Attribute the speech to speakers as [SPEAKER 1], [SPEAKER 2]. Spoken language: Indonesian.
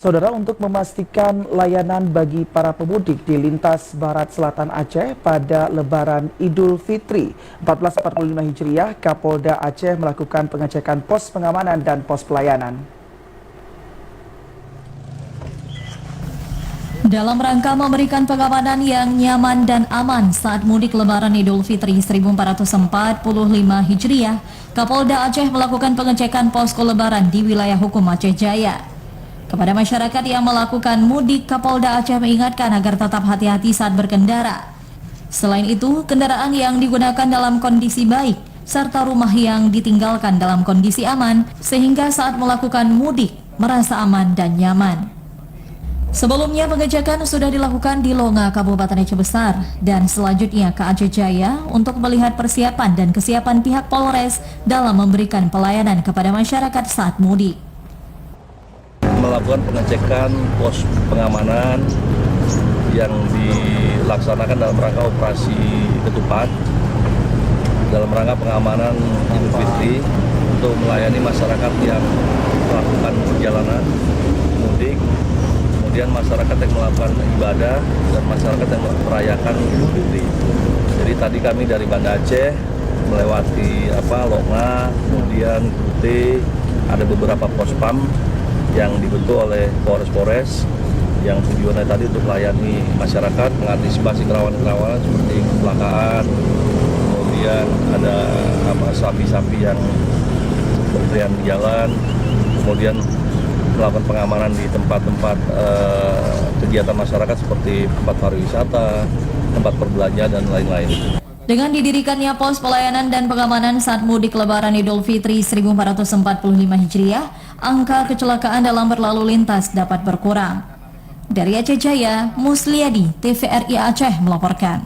[SPEAKER 1] Saudara, untuk memastikan layanan bagi para pemudik di lintas barat selatan Aceh pada Lebaran Idul Fitri 1445 Hijriah, Kapolda Aceh melakukan pengecekan pos pengamanan dan pos pelayanan.
[SPEAKER 2] Dalam rangka memberikan pengamanan yang nyaman dan aman saat mudik Lebaran Idul Fitri 1445 Hijriah, Kapolda Aceh melakukan pengecekan posko Lebaran di wilayah hukum Aceh Jaya. Kepada masyarakat yang melakukan mudik, Kapolda Aceh mengingatkan agar tetap hati-hati saat berkendara. Selain itu, kendaraan yang digunakan dalam kondisi baik, serta rumah yang ditinggalkan dalam kondisi aman, sehingga saat melakukan mudik merasa aman dan nyaman. Sebelumnya, pengecekan sudah dilakukan di Longa, Kabupaten Aceh Besar, dan selanjutnya ke Aceh Jaya untuk melihat persiapan dan kesiapan pihak Polres dalam memberikan pelayanan kepada masyarakat saat mudik.
[SPEAKER 3] Melakukan pengecekan pos pengamanan yang dilaksanakan dalam rangka operasi ketupat dalam rangka pengamanan Idul Fitri untuk melayani masyarakat yang melakukan perjalanan mudik, kemudian masyarakat yang melakukan ibadah dan masyarakat yang merayakan Idul Fitri. Jadi tadi kami dari Banda Aceh melewati Longa, kemudian Kute, ada beberapa pos PAM yang dibentuk oleh Polres yang tujuannya tadi untuk melayani masyarakat, mengantisipasi kerawanan-kerawanan seperti kecelakaan, kemudian ada sapi-sapi yang berkeliaran di jalan, kemudian melakukan pengamanan di tempat-tempat kegiatan masyarakat seperti tempat pariwisata, tempat perbelanjaan dan lain-lain.
[SPEAKER 2] Dengan didirikannya pos pelayanan dan pengamanan saat mudik Lebaran Idul Fitri 1445 Hijriah, angka kecelakaan dalam berlalu lintas dapat berkurang. Dari Aceh Jaya, Musliadi, TVRI Aceh melaporkan.